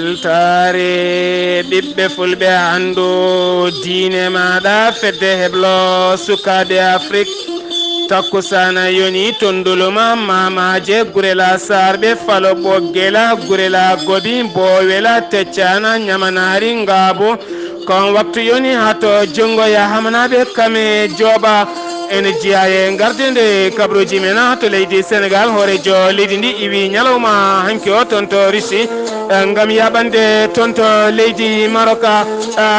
weltare ɓiɓɓe fulɓe andu diine maɗa fedde heblo sukaɓe afrique takkusana yoni tonduluma mamaje gurela sarɓe falo ɓoggela gurela gobi bowela teccana ñamanari ngaabu kon waktu yoni hato jongoya hamanaɓe kame jooɓa ene jiyaye gardede kabruji men to leydi sénégal hoorejo leydi ndi iwi ñalawma hanki o toon to russie ngam yaɓande toon to leydi maroka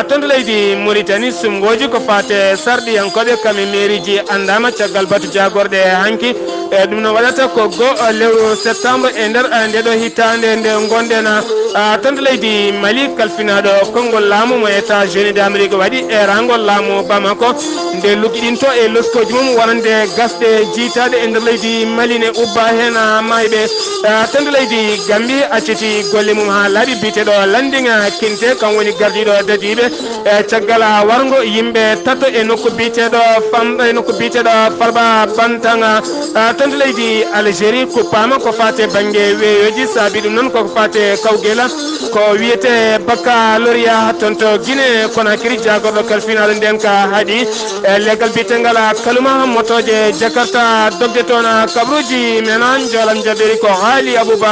toon to leydi mauritanie sumgoji ko fate sarɗiyankoɓe kame mairie ji andama caggal batu jagorɗe hanki ɗum no waɗata ko go lewru septembre e nder ndeɗo hitande nde gonɗen toon to leydi mali kalfinaɗo konngol laamu mo états-unis d' amérique waɗi e rangol laamu bamako nde luggiɗinto e loskoji mum wonande gasɗe jiitaɗe e nder leydi mali ne ubba hen mayɓe toon to leydi gambi acciti golle mum ha laaɓi biteɗo landing kinte kam woni gardiɗo dadiɓe e caggal wargo yimɓe tato e nokku biteɗo famɗa e nokku biteɗo farba bantanga toon to leydi algérie kuppama ko fate banggue weeyoji saabi ɗum noon koko fate kawguela ko wiyete baccaloria toon to guine konakiri jagorɗo kalfinaɗo nden ka haaɗi leggal bitegal kaluma motoje jakarta dogde toon kabruji menan jolam jaɓeri ko haali abouba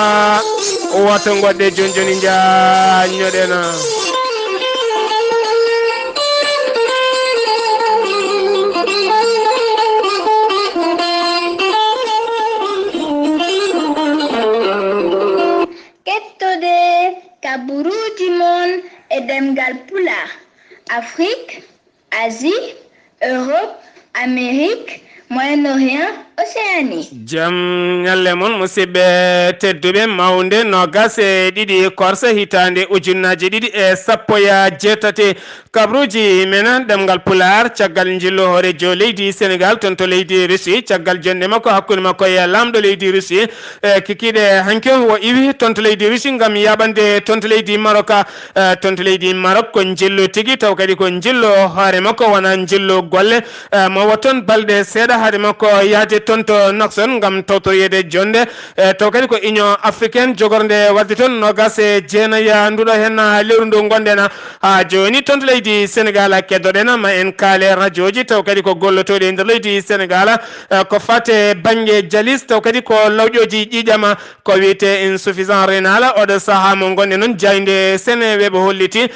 wato goɗɗe joni joni jañoɗena kettude kaburuji mon e demgal pulaar afrique asie europe amérique moyen-orient océanie jam ñalle moon musidɓe tedduɓe mawde nogas e ɗiɗi korse hitande ujunnaji ɗiɗi e sappoya jeetati kabruji menen ɗemgal pular caggal jillo hoorejo leydi sénégal toon to leydi russie caggal jonde makko hakkude makko e lamɗo leydi russie kikiɗe hanke o iwi toon to leydi russie gam yaɓande toon to leydi maroc toon to leydi maroc ko jillo tigui taw kadi ko jillo hoore makko wona jillo golle mo wat toon balɗe seeɗa haade makko yaade toon to Naxon ngam tawtoyede jonde taw kadi ko union africaine jogorde wadde toon nogas e jeenaya nduɗo hen lewru ndu gonɗen ha joni toon to leydi sénégal keddoɗen ma en kaale radio ji taw kadi ko gollotoɗe e nder leydi sénégal ko fate banggue jalis taw kadi ko lawƴoji ƴiƴama ko wiyete insuffisant rénal oɗo saaha mo gonɗe noon jayde Seneweɓe holliti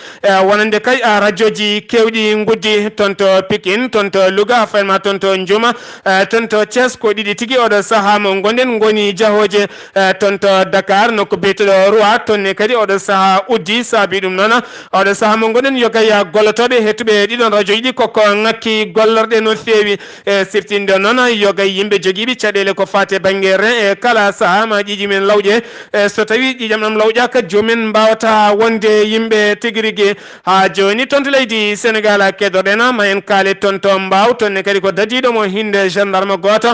wonande kay radio ji kewɗi guddi toon to Pikine toon to Louga fayma toon to Njuma toon to Thiès ko ɗiɗi tigui oɗo saaha mo gonɗen goni jahoje toon to Dakar nokko biyteɗo Roi toonne kadi oɗo saaha uddi saabi ɗum noon oɗo saaha mo gonɗen yogay gollotoɓe hettuɓe ɗiɗon radio ji koko ngakki gollorɗe no fewi e siftinde noon yogay yimɓe joguiɓe caɗele ko fate banggue ren e kala saaha ma ƴiƴi men lawƴe so tawi ƴiƴam ɗam lawƴaka jomumen mbawata wonde yimɓe tigui rigui ha joni toon to leydi sénégal keddoɗen ma en kaale toon to Mbaw toonne kadi ko dadiɗo mo hinde gendarme goto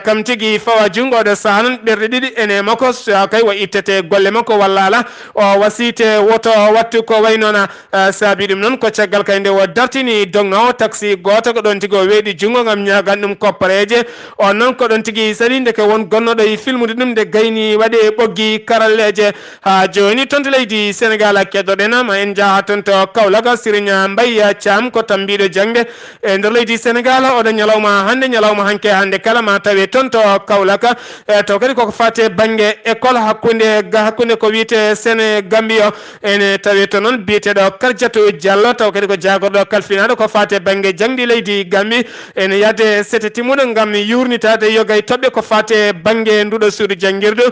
kam tigui fawa junggo oɗo saaha noon ɓerɗe ɗiɗi ene makko kay o ittete golle makko walla ala o wasite woto wattu ko way noon saabi ɗum noon ko caggal kay nde o dartini dogno taxi goto ko ɗon tigui o weeɗi junggo gam ñagan ɗum koppareje on noon ko ɗon tigui sali nde ko won gonnoɗo e filmude ɗum nde gayni waɗe ɓoggi karalleje ha joni toon to leydi sénégal keddoɗen ma en jaaha toon to Kaolack Sirigne Mbaye Thiam ko tambiɗo jangde e nder leydi sénégal oɗo ñalawma hanke hande kala ma tawe toon to Kaolack taw kadi koko fate banggue école hakkude ko wiyete Séné Gambie o ene tawe to noon biyeteɗo Kardiatou Diallo taw kadi ko jagorɗo kalfinaɗo ko fate banggue jangdi leydi Gambie ene yadde sete timmuɗo gam yurnitade yogay toɓɓe ko fate banggue nduɗo suudu janguirdu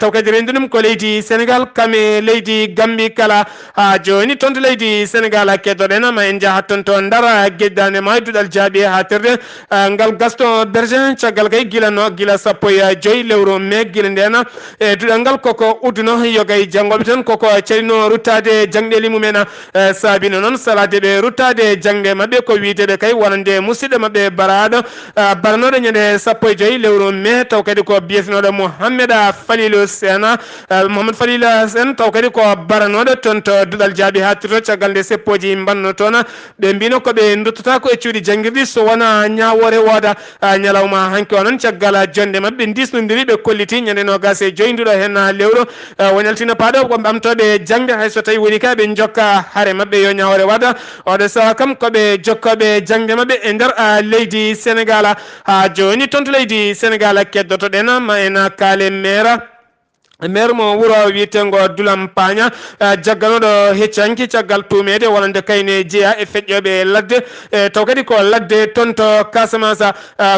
taw kadi rendu ɗum ko leydi sénégal kame leydi Gambie kala ha joni toon to leydi sénégal keddoɗen ma en jaaha toon to Ndar gueddane ma duɗal jaaɓi ha terde ngal Gaston Berger caggal kay gila sappo e joyi lewru mai guila nden e duɗal ngal koko udduno yogay janggoɓe tan koko calino ruttade jangɗeli mumen saabino noon saladeɓe ruttade jangde mabɓe ko wiiteɓe kay wonande musidɗo mabɓe baraɗo baranoɗo ñande sappo e joyi lewru mai taw kadi ko biyetenoɗo Mouhamed Falilou Sène Mouhamed Falilou Sène taw kadi ko baranoɗo toon to duɗal jaaɓi ha tirto caggal nde seppoji mbanno toon ɓe mbino koɓe duttata ko e cuuɗi janguirɗi so wona ñawore wooda ñalawma hanki onon ciagala jonde mabbe disnodiri be kolliti nyande no gase joyndudo hen lewro wonaltina paado ko bamtobe jangde hay so tawi woni ka be jokka hare mabbe yo nyawre wada odo sawa kam ko be jokkobe jangde mabbe e nder leydi Sénégal ha joni tonto leydi Sénégal keddoto den ma en kale mera mo wuro witengo dulam paña jagganoɗo heccanki caggal tumede wonande kayne jeeya e feƴƴoɓe ladde taw kadi ko ladde tonto Casamance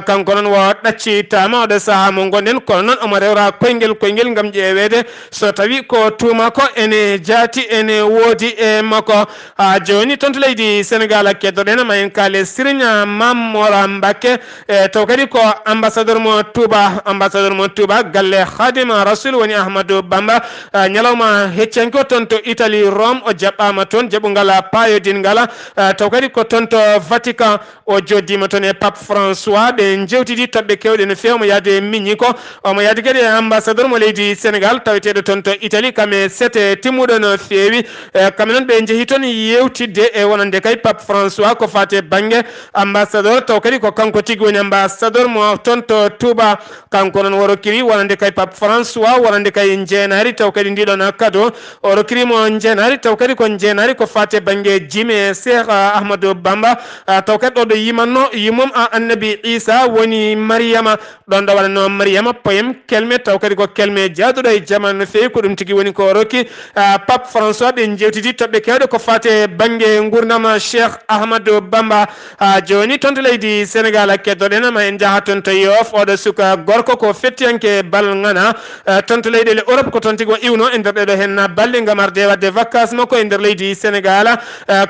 kanko noon wo ɗaccitama oɗo saaha mo gonɗen kono noon omo rewra koyngel gam ƴeewede so tawi ko tuma ko ene jaati ene woodi e makko ha joni tonto leydi Sénégal keddoɗen ma en kaale Serigne Mamora Mbacké taw kadi ko ambassadeur mo Touba galle Khadima Rasul woni Ahmadou Bamba nyalawma heccanko tonto Italy Rome o jaɓɓama toon jaɓugal payodingal taw kadi ko tonto Vatican o joddima toon e Pape François ɓe jewtidi toɓɓe kewɗe no fewi mo yaade miñi ko omo yaadi kadi ambassadeur mo leydi Sénégal taweteɗo tonto Italy kame sete timmuɗo no fewi kamɓe noon ɓe jeehi toon yewtidde e wonande kay Pape François ko fate banggue ambassadeur taw kadi ko kanko tigui woni ambassadeur mo tonto Touba kanko noon woro kiri wonande kay Pape François wonande kay jeenari taw kadi ndiɗon kado o rokkirimo jeenari taw kadi ko jeenari ko fate banggue jime Cheikh Ahmadou Bamba taw kadi ɗo yimanno yimum annabi Isa woni Mariama ɗon ɗo waɗano Mariama poyem kelme taw kadi ko kelme jaaduɗo e jamanu no fewi ko ɗum tigui woni ko rokki Pape François ɓe jewtidi toɓɓe kewɗe ko fate banggue gurdam Cheikh Ahmadou Bamba joni tonto leydi Sénégal keddoɗen ma en jaaha toon to Yoff oɗo suka gorko ko fettiyanke bal ngana tonto leyɗele Europe ko toon tigui o iwno e nder ɗeɗo hen balɗe gam arde wadde vacance makko e nder leydi Sénégal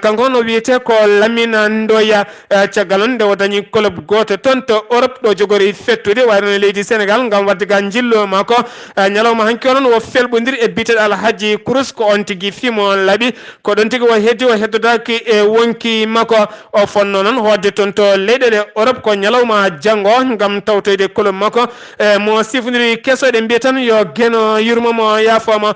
kanko no wiyete ko Lamine Ndoya caggal on nde o dañi club goto toon to Europe ɗo jogori fettude wayno leydi Sénégal gam wadde ga jillo makko ñalawma hanki onon o felɓodiri e biteɗo Alhaji Kourous ko on tigui fimo laaɓi ko ɗon tigui o heddi o heddodaki e wonki makko o fonno noon hodde toon to leyɗele Europe ko ñalawma janggo gam tawtoyde club makko mo sifodiri kesoɗe mbiya tan yo gueno yurmomo yafoma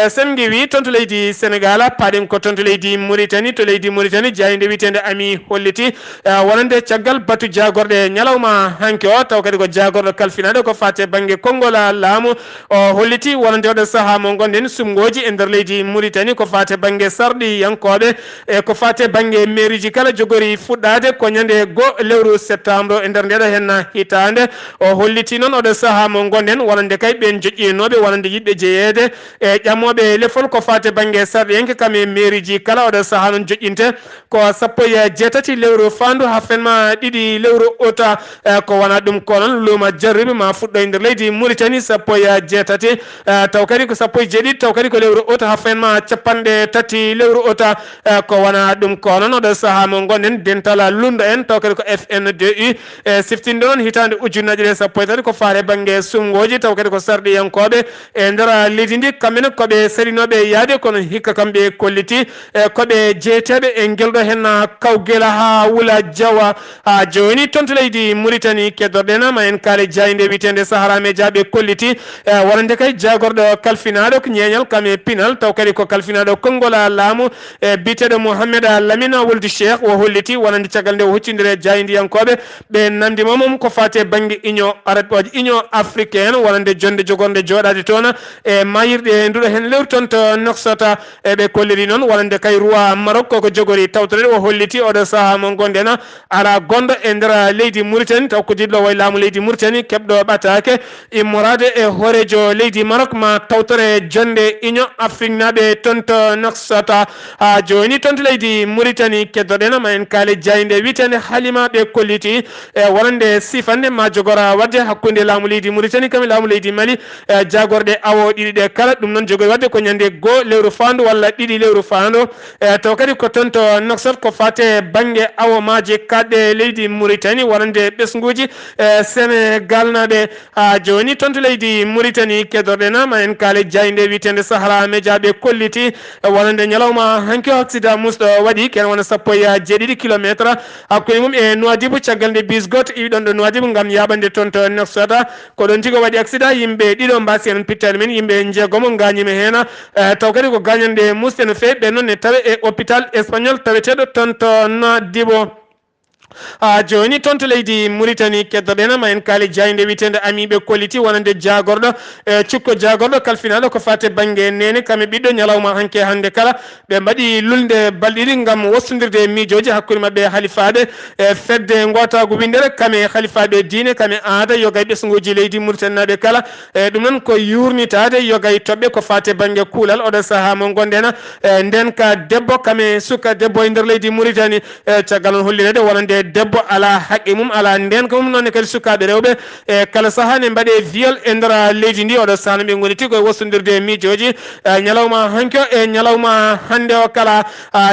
sen wi toon to leydi Sénégal paaɗen ko toon to leydi Mauritanie jayinde witende Ami holliti wonande caggal batu jagorɗe ñalawma hanki o taw kadi ko jagorɗo kalfinaɗo ko fate banggue konngol laamu o holliti wonande oɗo saaha mo gonɗen sumgoji e nder leydi Mauritanie ko fate banggue sarɗi yankoɓe e ko fate banggue mairie ji kala jogori fuɗɗade ko ñande go lewru septembre e nder ndeɗo hen hitande o holliti noon oɗo saaha mo gonɗen wonande kay ɓen joƴƴinoɓe wonande yiɗɓe jeeyede e ƴammoɓe lefol ko fate banggue sarɗi yanke kam e mairie ji kala oɗo saaha noon joƴƴinte ko 17 lewru fandu ha fenma 2 lewru ota ko wona ɗum ko noon luuma jarriɓe ma fuɗɗo e nder leydi Mauritanie 17 taw kadi ko 17 taw kadi ko lewru ota ha fenma 3 lewru ota ko wona ɗum ko noon oɗo saaha mo gonɗen dentala lundo en taw kadi ko FNDU siftinde noon hitande ujunnaje ɗe 13 ko faare banggue sumgoji taw kadi ko sarɗi yankoɓe e nder leydi ndi kamɓene koɓe sarinoɓe yaade kono hikka kamɓe kolliti koɓe jeeteɓe e guelɗo hen kawguela ha Wula Diawa ha joni toon to leydi Mauritanie keddorɗen ma en kaale jayinde witende Sahara Média ɓe kolliti wonande kay jagorɗo kalfinaɗo ko ñeñal kame pinal taw kadi ko kalfinaɗo konngol laamu e biteɗo Mouhamed Lamine Wuld Cheikh o holliti wonande caggal nde o huccidire jayindiyankoɓe ɓe nandimomom ko fate banggue union africaine wonande jonde jogorde joɗade toon e mayirɗe nduɗo hen lewru toon to Nouakchott eɓe kolliri noon wonande kay roi Maroc koko jogori tawtorede o holliti oɗo saaha mo gonɗen ala gonɗo e nder leydi Mauritanie taw ko dillo way laamu leydi Mauritanie keɓɗo ɓatake immorade e hoorejo leydi Maroc ma tawtore jonde union afrique naɓe toon to Nouakchott ha joni toon to leydi Mauritanie keddoɗen ma en kaale jayinde witende Halima ɓe kolliti e wonande sifande ma jogora wadde hakkude laamu leydi Mauritanie kami laamu leydi Mali jagorɗe awo ɗiɗi ɗe kala ɗum noon jogori wadde ko ñande go lewru fandu walla 2 lewru fandu taw kadi ko toon to Nouakchott ko fate banggue awo maje kadɗe leydi Mauritanie wonande ɓesguji Sénégal naɓe ha joni toon to leydi Mauritanie keddorɗen ma en kaale jayinde witende Sahara Média ɓe kolliti wonande ñalawma hanki accident musɗo waɗi ken wona 17 kilométre hakkude mum e Nouadhibou caggal nde bis goto iwiɗon ɗo Nouadhibou gam yaɓande toon to Nouakchott ko ɗon tigui waɗi accident yimɓe ɗiɗo mbasi hen pittade men yimɓe jeegomo gañima hen taw kadi ko gañande musde no fewi ɓe noon ne tawe e hôpital espagnol taweteɗo toon to Nouadhibou joni toon to leydi Mauritanie keddoɗen ma en kaali jayde witende amiɓe kolliti wonande jagorɗo cukko jagorɗo kalfinaɗo ko fate banggue nene kamɓe ɓiɗɗo ñalawma hanke hande kala ɓe mbaɗi lulde balɗiɗi gam wostodirde miijoji hakkude mabɓe halifaɓe fedde gotago windere kame halifaɓe diine kame aada yogay ɓesguji leydi Mauritanie naɓe kala ɗum noon ko yurnitade yogay toɓɓe ko fate banggue kuulal oɗo saaha mo gonɗen nden ka debbo kame suka debbo e nder leydi Mauritanie caggal on hollinede wonande debbo ala haqqe mum ala ndenka mum noon kadi sukaɓe rewɓe kala saaha ne mbaɗe viol e nder leydi ndi oɗo sahno ɓe goni tigui koye wostodirde miijoji ñalawma hanke e ñalawma hande o kala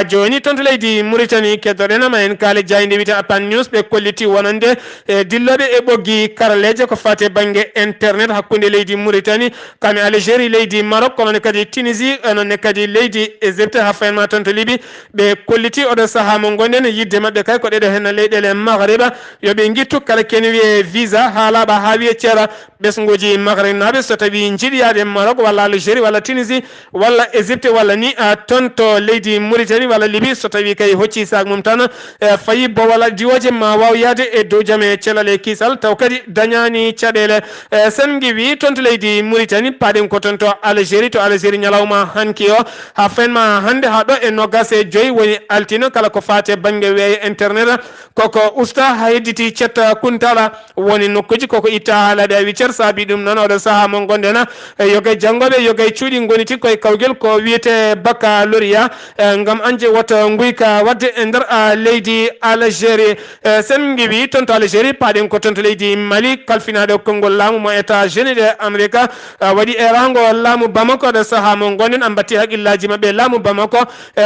joni toon to leydi Mauritanie keddoɗen ma en kaali jayde wiyete Apan News ɓe kolliti wonande dilloɓe e ɓoggi karaleje ko fate banggue internet hakkude leydi Mauritanie kame Algérie leydi Maroc kono kadi Tunisie nonne kadi leydi Égypte ha fayenma toon to Libye ɓe kolliti oɗo saaha mo gonɗen yidde mabɓe kay ko ɗeɗo hen leyɗele Maghriba yoɓe guittu kala ken wiye visa ha laaɓa ha wiye ceera ɓesguji Maghreb naɓe so tawi jiiɗiyade Maroc walla Algérie walla Tunisie walla Égypte walla ni toon to leydi Mauritanie walla Libye so tawi kay hocci sak mum tan fayi bo walla diwoje ma waw yaade e dow jaam e celal e kisal taw kadi dañani caɗele sen giwi toon to leydi Mauritanie paɗen ko toon to Algérie ñalawma hanki o ha fenma hande ha ɗo e nogas e joyyi woni altino kala ko fate banggue weeye internet koko usta ha hedditi cetta kuntala woni nokkuji koko itta haalade a wiccer saabi ɗum noon oɗo saaha mo gonɗen yogay janggoɓe yogay cuuɗi goniti koye kawguel ko wiyete baccalauréat gam anje woto guyka wadde e nder leydi Algérie sen giwi toon to Algérie paɗen ko toon to leydi Mali kalfinaɗo konngol laamu mo États-Unis de Amérique waɗi erago laamu Bamako ɗo saaha mo gonɗen a batti haqqillaji mabɓe laamu Bamako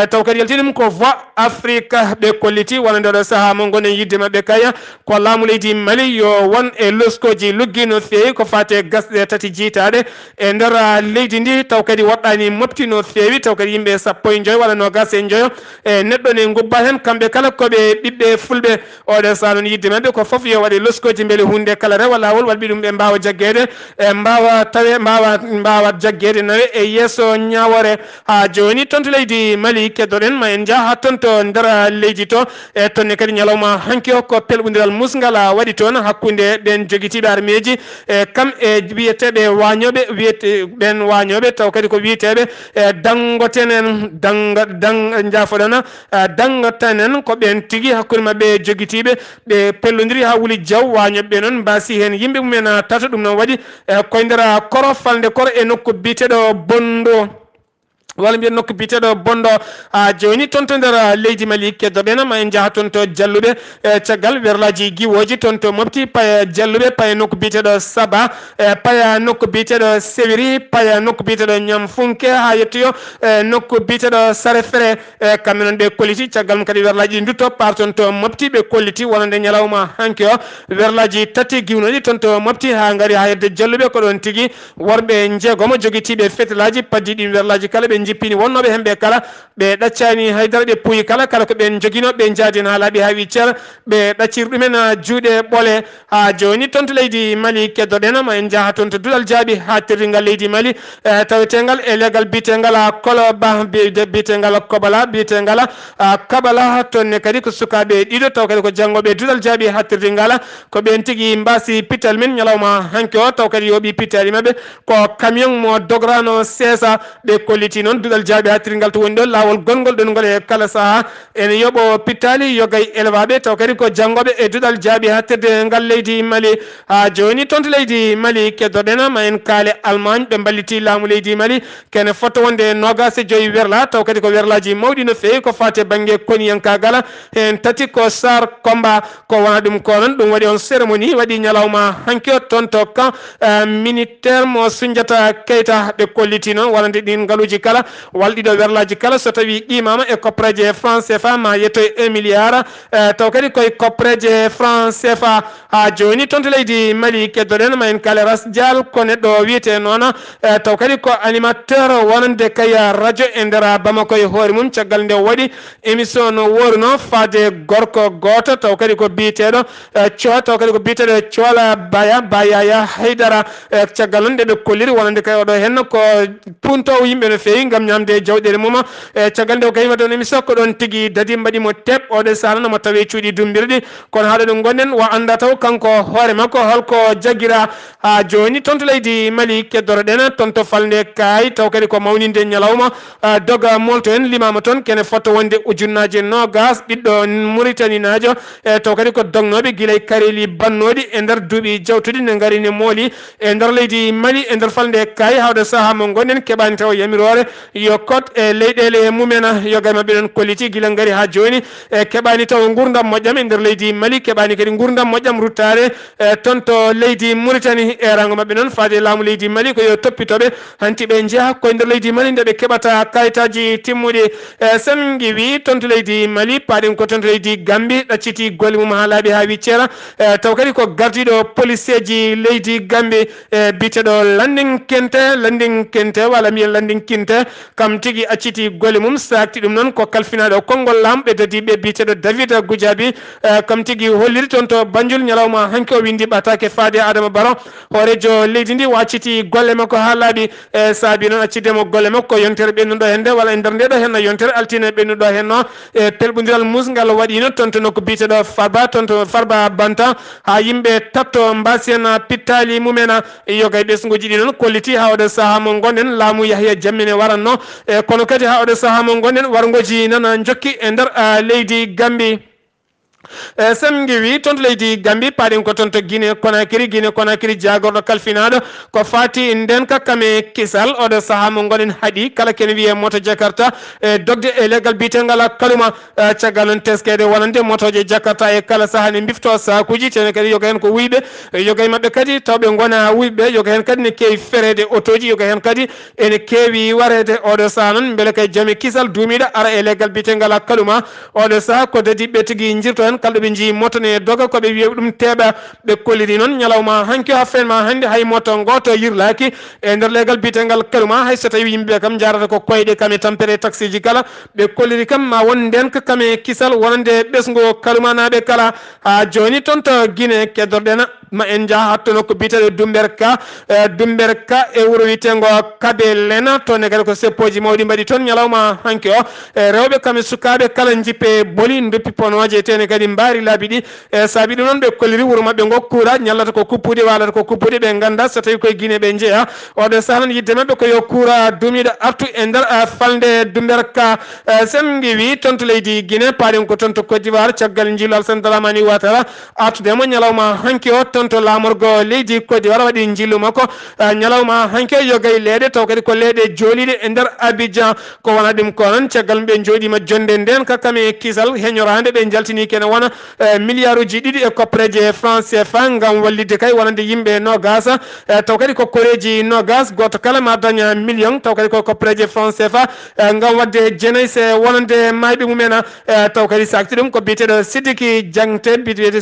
taw kadi yaltinum ko Voix Afrique ɓe kolliti wonande ɗo saaha mo gonɗen yidde mabɓe kaya ko laamu leydi Mali yo won e loskoji luggi no fewi ko fate gasɗe tati jiitade e nder leydi ndi taw kadi woɗɗani mofti no fewi taw kadi yimɓe 15 walla no gas e joyo e neɗɗo ne gubba hen kamɓe kala koɓe ɓiɓɓe fulɓe oɗo saaha noon yidde mabɓe ko foof yo waɗe loskoji beele hunde kala rewa lawol waɗɓi ɗum ɓe mbawa jaggede e mbawa tawe mbawa jaggede nawe e yesso ñawore ha joni toon to leydi Mali keddoɗen ma en jaa ha toon to nder leydi to e tonne kadi ñalawma hanki o ko pelɓodiral musgal waɗi toon hakkude ɗen joguitiɓe armeji e kam e wiyeteɓe wañoɓe wiyete ɓen wañoɓe taw kadi ko wiyeteɓe dangotenen jafoɗana dangotanen ko ɓen tigui hakkude mabɓe joguitiɓe ɓe pellodiri ha wuuli diaw wañoɓe noon mbasi hen yimɓe mumen tata ɗum noon waɗi koye nder koro falde koro e nokku biteɗo Bondo walla mbiyen nokku biteɗo Bondo joni toon to nder leydi Mali keddoɓen ma en jaaha toon to jalluɓe caggal werlaji guiwoji toon to mofti paya jalluɓe paya nokku biteɗo Saba paya nokku biteɗo Sewiri paya nokku biteɗo Ñamfunke ha yettoyo nokku biteɗo Sarefere kamɓe noon ɓe kolliti caggal mum kadi werlaji ɗi dutto par toon to mofti ɓe kolliti wonande ñalawma hanki o werlaji tati guiwnoɗi toon to mofti ha gaari ha yedde jalluɓe ko ɗon tigui worɓe jeegomo joguitiɓe fetelaji paddi ɗin werlaji kala ɓe jippini wonnoɓe hemɓe kala ɓe ɗaccani haydara ɓe puuyi kala ko ɓen joguino ɓe jaadin ha laaɓi ha wiccer ɓe ɗacciri ɗumen juuɗe ɓoole ha joni toon to leydi Mali keddoɗen ma en jaaha toon to duɗal jaaɓi ha tirringal leydi Mali tawetegal e leggal bitegal Koloba bitegal Kobala bitegal Kabala tonne kadi ko sukaɓe ɗiɗo taw kadi ko janggoɓe duɗal jaaɓi ha tirringal ko ɓen tigui mbasi pital men ñalawma hanki o taw kadi yoɓi pitali mabɓe ko camion mo dograno sesa ɓe kolliti noon duɗal jaaɓi ha tirringal to woni ɗo lawol gongol ɗon ngol e kala saaha ene yooɓo pittali yogay élevaɓe taw kadi ko janggoɓe e duɗal jaaɓi ha tirde ngal leydi Mali ha joni toon to leydi Mali keddoɗen ma en kaale Allemagne ɓe balliti laamu leydi Mali kene fotto wonde nogas e joyyi werla taw kadi ko werlaji mawɗi no fewi ko fate banggue koniyankagala hen tati ko Sar Komba ko wona ɗum ko noon ɗum waɗi on cérémonie waɗi ñalawma hanki o toon to camp militaire mo Soundiata Keita ɓe kolliti noon wonande ɗin ngaluji kala walɗiɗo werlaji kala so tawi qimama e koppreje franc CFA ma yettoye 1 milliard taw kadi koye koppreje franc CFA ha joni toon to leydi Mali keddoɗen ma en kaale Ras Dial ko neɗɗo wiyete noon taw kadi ko animateur wonande kaya radio e nder Bamako e hoore mum caggal nde waɗi émission no woruno fade gorko goto taw kadi ko biteɗo co taw kadi ko biteɗo Cola Bayaya Haydara caggal noon nde ɓe kolliri wonande kay oɗo henno ko puntowo yimɓe no fewi ngam ñamde jawɗele mum caggal nde o kayima ɗon émission ko ɗon tigui dadi mbaɗimo teɓ oɗe sahana mo tawi cuuɗi dumbirɗi kono haɗo ɗum gonnen wa anda taw kanko hoore makko holko jagguira ha joni toon to leydi Mali keddoroɗen toon to falde kaay taw kadi ko mawninde ñalawma doga molto en limama toon kene fotto wonde ujunnaje nogas ɓiɗɗo Mauritanie najo taw kadi ko dognoɓe guilay kareli bannoɗi e nder duuɓi jawtuɗi ne garini mooli e nder leydi Mali e nder falde kaay hawde saaha mo gonɗen keɓani taw yamirore yo kot e leyɗele mumena yoga mabɓe ɗon kolliti guila gaari ha joni e keɓani taw gurdam moƴƴam e nder leydi Mali keɓani kadi gurdam moƴƴam ruttare toon to leydi Mauritanie e rango mabɓe noon faade laamu leydi Mali ko yo toppitoɓe hanti ɓe jeeha koye nder leydi Mali nde ɓe keɓata kayitaji timmuɗi sen giwi toon to leydi Mali paɗen ko toon to leydi Gambie ɗacciti golle mum ha laaɓi ha wiccera taw kadi ko gardiɗo police ji leydi Gambie biteɗo Landing Kente walla mbiyen Landing Kinte kam tigui acciti golle mum sakti ɗum noon ko kalfinaɗo konngol lamɓe dadiɓe biteɗo David Goudiaby kam tigui holliri toon to Banjul ñalawma hanki o windi ɓatake faade Adama Barrow hoorejo leydi ndi wacciti golle makko ha laaɓi saabi noon accidemo golle makko yontere ɓennuɗo hende walla e nder ndeɗo henno yontere altine ɓennuɗo henno e pelɓodiral musgal waɗino toon to nokku biteɗo Farba toon to Farba Banta ha yimɓe tatto mbasien pittali mumena yogay ɓesguji ɗi noon kolliti ha oɗo saaha mo gonɗen laamu Yahya Jammeh ne waranno kono kadi ha oɗo saaha mo gonɗen wargoji nana jokki e nder leydi Gambie sen giwi toon to leydi Gambie paɗen ko toon to Guinée Conakry jagorɗo kalfinaɗo ko fati nden kakkame kisal oɗo saaha mo gonen haaɗi kala kene wiye moto Jakarta dogde e leggal bitegal kaluma caggal noon teskede wonande motoje Jakarta e kala saaha ne bifto sakuji tene kadi yoga hen ko wuyɓe yoga mabɓe kadi tawɓe gona wuyɓe yoga hen kadi ne kewi ferede autoji yoga hen kadi ene kewi warede oɗo saaha noon beele kay jaami kisal duumiɗo ara e leggal bitegal kaluma oɗo saaha ko dadiɓe tigui jirto hen kalɗo ɓe jii moto ne doga koɓe wiya ɗum teeɓa ɓe kolliri noon ñalawma hanki ha fenma hande hay moto goto yirlaki e nder legal bitegal kaluma hay so tawi yimɓeɓe kam jarata ko koyɗe kam e tampere taxi ji kala ɓe kolliri kam ma won nden ko kam e kisal wonande ɓesgo kaluma naɓe kala ha joni toon to Guinée keddorɗen ma en jaa hatto nokko biteɗo Dumberka e wuuro witengo Kabe Lena toon e kadi ko seppoji mawɗi mbaɗi toon ñalawma hanki o rewɓe kam e sukaɓe kala jippe boli doppi ponoje tene kadi mbaari laabi ɗi saabi ɗum noon ɓe kolliri wuuro mabɓe ngo kuura ñallata ko kuppude walata ko kuppude ɓe ganda so tawi koye Guinée ɓe jeeya oɗo sahlan yidde mabɓe ko yo kuura duumiɗo artu e nder falde Dumberka sen giwi toon to leydi Guinée paɗen ko toon to Côte d'Ivoire caggal jillo Alassane Dramane Ouattara artudemo ñalawma hanki o toon to lamorgo leydi Côte d'Ivoire waɗi jillu makko ñalawma hanki o yogay leeɗe taw kadi ko leeɗe jooliɗe e nder Abidjan ko wona ɗum ko noon caggal ɓe jooɗima jonde nden kakkame kisal heñorande ɓe jaltini kene wona milliard uji ɗiɗi e koppareje franc CFA ngam wallidde kay wonande yimɓe nogas taw kadi ko koreji nogas goto kala ma daña million taw kadi ko koppareje franc CFA ngam wadde jeenayyi se wonande mayɓe mumen taw kadi sakti ɗum ko biteɗo Sidiki Jangte biteɗo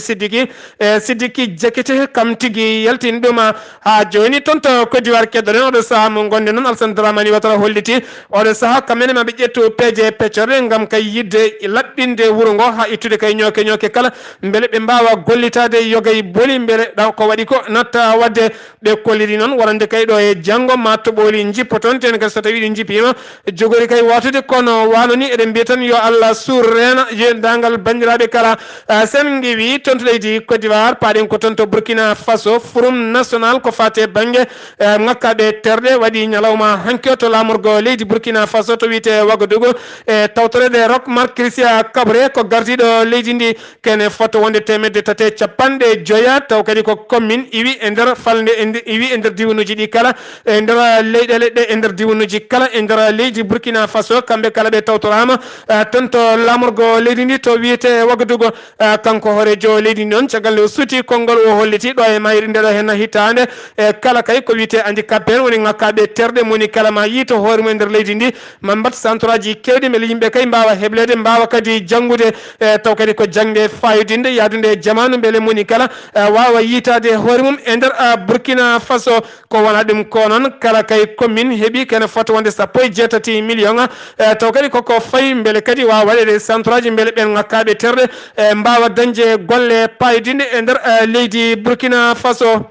Sidiki Jakite kam tigui yaltini ɗum ha joni toon to Côte d'Ivoire keddoɗen oɗo saaha mo gonɗe noon Alassane Dramane Ouattara holliti oɗo saaha kamene maɓe ƴettu peeje peccorɗe ngam kay yidde laɓɓinde wuuro ngo ha ittude kay ñoke kala beele ɓe mbawa gollitade yogay boli beele ɗaw ko waɗi ko natta wadde ɓe kolliri noon warande kay ɗo e janggo ma toɓoli jippo toon tene kadi so tawi ɗi jippima jogori kay watude kono wano ni eɗen mbiya tan yo Allah surrena yendagal bandiraɓe kala sen giwi toon to leydi Côte d'Ivoire paɗen ko toon to Burkina Faso forum national ko fate banggue ngakkaɓe terɗe waɗi ñalawma hanki o to lamorgo leydi Burkina Faso to wiyete Ouagadougou e tawtorede Roch Marc Christian Kaboré ko gardiɗo leydi ndi kene foto wonde temedde tate capanɗe joya taw kadi ko commune iwi e nder falde iwi e nder diwanuji ɗi kala e nder leyɗele ɗe e nder diwanuji kala e nder leydi Burkina Faso kamɓe kala ɓe tawtorama toon to lamorgo leydi ndi to wiyete Ouagadougou kanko hoorejo leydi ndi noon caggal nde o suuti konngol o holliti ɗo e mayri ndeɗo hen hitande e kala kay ko wiyete handicapé woni ngakkaɓe terɗe moni kala ma yiito hoore mum e nder leydi ndi ma mbat centre aji kewɗi beele yimɓe kay mbawa heblede mbawa kadi janggude taw kadi ko jangde fayodinde yadude jamanu beele moni kala wawa yitade hoore mum e nder Burkina Faso ko wona ɗum ko noon kala kay commune heeɓi kene foto wonde 17 million taw kadi koko fayi beele kadi wawa waɗede centre aji beele ɓen ngakkaɓe terɗe mbawa dañde golle payodinde e nder leydi Burkina Faso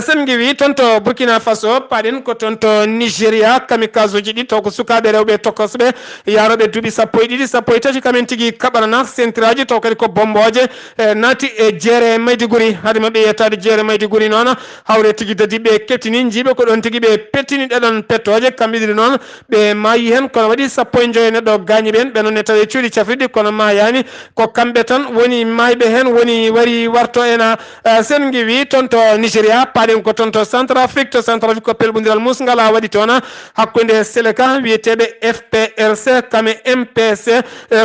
sen ngiwi tonto Burkina Faso paɗen ko tonto Nigeria kamikaze uji ɗi taw ko sukaɓe rewɓe tokosɓe yaroɓe duuɓi sappo e ɗiɗi sappo e tati kamen tigui kaɓarana centraji taw kadi ko bomboje naati e jeere Maiduguri haade mabɓe yettade jeere Maiduguri noon hawre tigui dadiɓe kettini jiiɓe ko ɗon tigui ɓe pettini ɗeɗon pettoje kamɓe ɗiɗi noon ɓe maayi hen kono waɗi sappo e joyi neɗɗo gañi ɓen ɓenonne tawi cuuɗi cafrirɗi kono mayani ko kamɓe tan woni mayɓe hen woni wari warto ena sen ngiwi tonto Nigeria paɗen ko tonto Centrafrique to Centrafrique ko pelɓodiral musgala waɗi toon hakkude Seleka wiyeteɓe FPRC kame MPC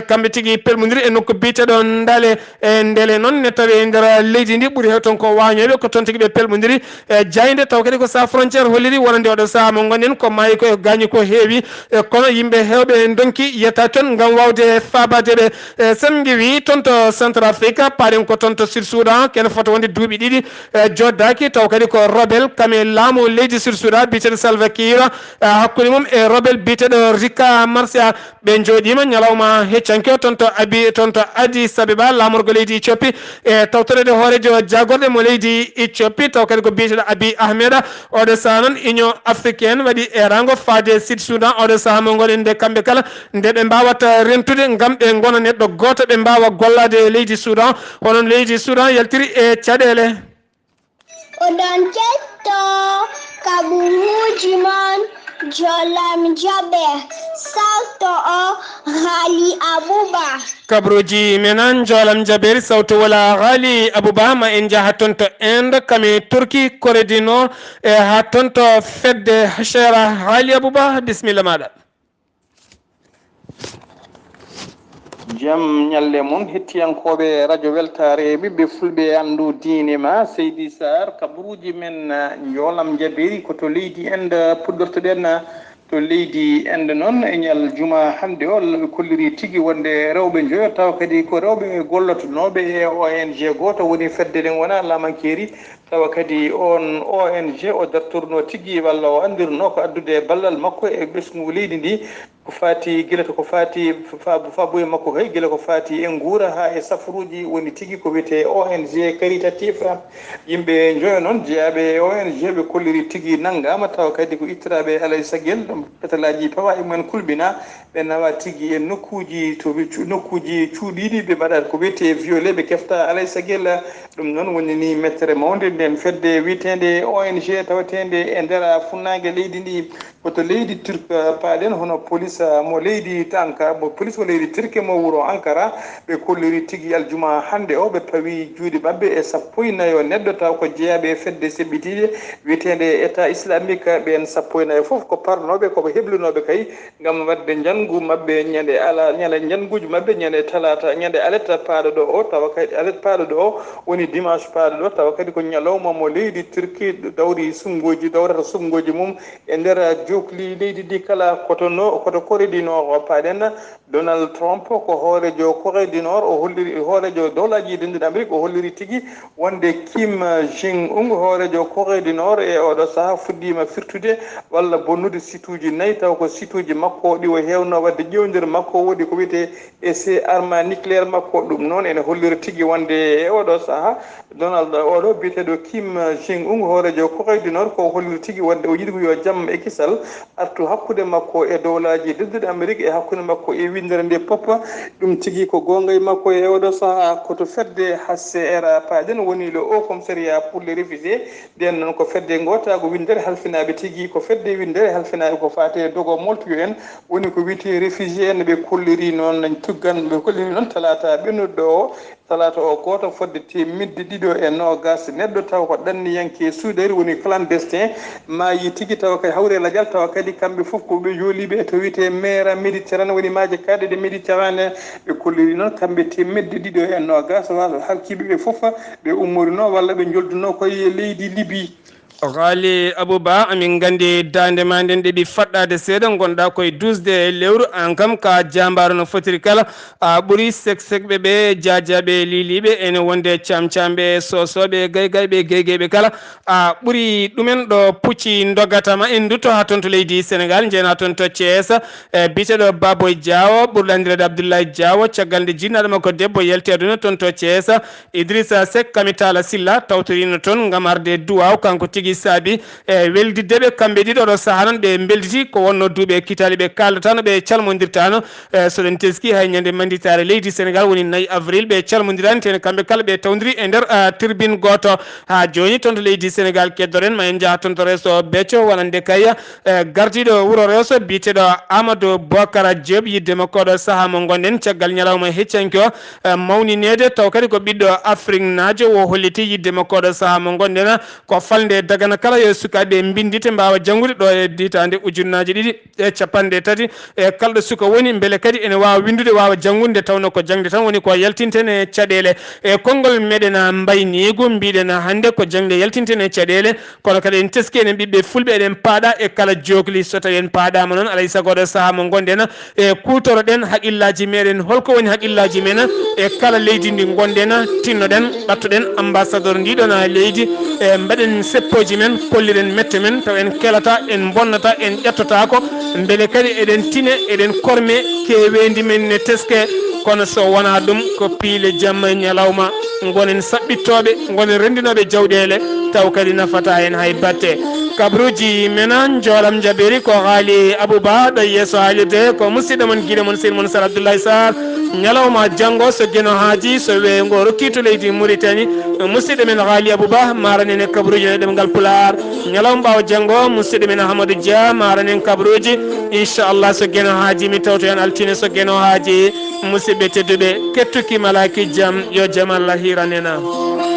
kamɓe tigui pelɓodiri e nokku biteɗo Ndale e Ndele noon ne tawi nder leydi ndi ɓuuri hew toon ko wañoɓe ko toon tigui ɓe pelɓodiri e jayde taw kadi ko sa frontiére holliri wonande oɗo saaha mo gonɗen ko maayi ko gañi ko heewi kono yimɓe hewɓe donki yetta toon gam wawde fabadeɓe sen giwi toon to Centrafrique paɗen ko toon to Sud Soudan kene foto wonde duuɓi ɗiɗi joddaki taw kadi ko rebel kame laamu leydi Sud Soudan biteɗo Salva Kiir hakkude mum e rebel biteɗo Rika Marcia ɓe jooɗima ñalawma heccanke toon to Addis Abeba lamorgo leydi Éthiopie e tawtorede hoorejo jagorɗe mo leydi Éthiopie taw kadi ko biteɗo Abiy Ahmed oɗo saaha noon Union africaine waɗi erango faade Sud Soudan oɗo saaha mo gonɗen nde kamɓe kala nde ɓe mbawata rentude gam ɓe gona neɗɗo goto ɓe mbawa gollade leydi Soudan honon leydi Soudan yaltiri e caɗele oɗon ketto kaɓuruji mon jolam jaɓe sawto o Ghali Abouba kabruji menan jolam jaberi sawto wala Ghali Abouba ma en jaha toon to Inde kame Turki Corée du Nord e ha toon to fedde Hachera Ghali Abouba bisimilla maɗa jam ñalle moon hettiyankoɓe radio weltare ɓiɓɓe fulɓe andu diine ma Seydi Sar kabaruji men jolam jaberi ko to leydi Inde puɗɗortoɗen to leydi Inde noon e ñal juma hande o ɓe kolliri tigui wonde rewɓe joyo taw kadi ko rewɓe gollotonoɓe e ONG goto woni fedde ɗen wona lamankeri tawa kadi on ONG o dartorno tigui walla o andirno ko addude ballal makko e ɓesgu leydi ndi ko fati guila to ko fati faboye makko kay guila ko fati e guura ha e safruji woni tigui ko wiyete ONG caritatif yimɓe joyo noon jeeyaɓe ONG ɓe kolliri tigui naggama tawa kadi ko ittiraɓe alay saguel petalaji pawa e mumen kulɓina ɓe nawa tigui e nokkuji to nokkuji cuuɗiɗi ɓe mbaɗat ko wiyete violé ɓe kefta alay saguel ɗum noon woni ni mettere mawde nden fedde witende ONG tawetende e nder funnague leydi ndi koto leydi turk paaɗen hono police mo leydi tanka mo police mo leydi turke mo wuuro Ankara ɓe kolliri tigui aljuma hande o ɓe pawi juuɗe mabɓe e 14 neɗɗo taw ko jeeyaɓe fedde seɓɓitiɗe witende état islamique ɓen 14 foof ko parnoɓe koɓe heblunoɓe kay gam wadde janggu mabɓe ñande ala ñande jangguji mabɓe ñande talata ñande aletta paaɗo ɗo o tawa kadi alet paaɗo ɗo o woni dimanche paaɗo ɗo tawa kadi ko ñalawma mo leydi turki dawri sumgoji dawrata sumgoji mum e nder jokli leydi ndi kala koto Corée du Nord paaɗen Donald Trump ko hoorejo Corée du Nord o holliri hoorejo dowlaji denduɗe Amérique o holliri tigui wonde Kim Jong-un hoorejo Corée du Nord e oɗo saaha fuɗɗima firtude walla bonnude situji 4 taw ko situji makko ɗi o hewno wadde ƴewdir makko woodi ko wiyete essai arme nucléaire makko ɗum noon ene holliri tigui wonde e oɗo saaha Donald oɗo biyeteɗo Kim Jong-un hoorejo Corée du Nord ko holliri tigui wonde o yiɗi ko yo jaam e kisal artu hakkude makko e dowlaji denduɗe Amérique e hakkude makko e windere nde poppa ɗum tigui ko gonga e makko e oɗo saaha koto fedde HCR paaɗen woni le haut commissariat pour les réfugiés nden noon ko fedde gotago windere halfinaɓe tigui ko fedde windere halfinaɓe ko fate dogo moltuyo en woni ko wiyete réfugié en ɓe kolliri noon tuggan ɓe kolliri noon talata ɓennuɗo o talata o goto fodde temedde ɗiɗo e nogas neɗɗo taw ko ɗanniyanke suudari woni clandestin maayi tigui tawa kadi hawre ladial tawa kadi kamɓe foof ko ɓe jooliɓe to wiyete mer méditerranée woni maaje kaɗe de méditerranée ɓe kolliri noon kamɓe temedde ɗiɗo e nogas waso harkiɓe ɓe foof ɓe ummorino walla ɓe jolduno koye leydi Libye gali abouba amin gandi dande ma nden ɗeɓi faɗɗade seeɗa gonɗa koye 12 lewru an kam ka jambaru no fotiri kala a ɓuuri seksekɓe ɓe jajaɓe liliɓe ene wonde camcamɓe sosoɓe gaygayɓe geygueɓe kala a ɓuuri ɗumen ɗo pucci dogatama en dutto ha toon to leydi Sénégal jeena toon to Thiès biteɗo Baboy Diawo ɓurɗo andirede Abdoulaye Diawo caggal nde jinnaɗo makko debbo yalti aduna toon to Thiès Idrissa Seck Kamitala Silla tawtorino toon gam arde duwaw kanko tigui saabi weldiddeɓe kamɓe ɗiɗo ɗo saaha noon ɓe belditi ko wonno duuɓe kitali ɓe kaldata no ɓe calmodirtano soɗen teski hay ñande manditare leydi Sénégal woni 4 avril ɓe calmodirani tene kamɓe kala ɓe tawdiri e nder tribune goto ha joni toon to leydi Sénégal keddoren ma en jaaha toon to Reso Becco wonande kaya gardiɗo wuuro Reso biteɗo Amadou Bocara Diop yidde makko ɗo saaha mo gonɗen caggal ñalawma heccanki o mawninede taw kadi ko ɓiɗɗo Afrique naajo o holliti yidde makko ɗo saaha mo gonɗen ko falde dagana kala yo sukaɓe bindite mbawa janggude ɗo e ditande ujunnaje 2 e kalɗo suka woni beele kadi ene wawa windude wawa janggude tawno ko jangde tan woni ko yaltinten e caɗele e konngol meɗen mbaynigu mbiɗen hande ko jangde yaltinten e caɗele kono kadi en teski enen ɓiɓɓe fulɓe eɗen paaɗa e kala jogli so tawi en paaɗama noon alay saago ɗo saaha mo gonɗen e kutoroɗen haaqillaji meɗen holko woni haaqillaji men e kala leydi ndi gonɗen tinnoɗen ɓattoɗen ambassadeur ndiɗon leydi e mbaɗen seppoji men kolliren mette men taw en kelata en bonnata en ƴettotako beele kadi eɗen tine eɗen korme kewendi men ne teske kono so wona ɗum ko piile jamma ñalawma gonen saɓɓittoɓe gonen rendinoɓe jawɗele taw kadi nafata hen hay batte kabruji mena joolam jaɓeri ko haali Abouba ɗo yeeso haalirde ko musidɗo mon guiɗo mon sir mon Sar Abdoulaye Sarr ñalawma janggo so gueno haaji so weygo rokki to leydi Mauritanie musidɗo men haali Abouba maranene kabruji ne ɗemgal Pulaar ñalawma ɓawa janggo musidɗo men Hamadou Dia maranen kabruji inchallah so gueno haaji mi tawto hen altine so gueno haaji musidɓe tedduɓe kettuki malaki jaam yo jaam Allah hiranena.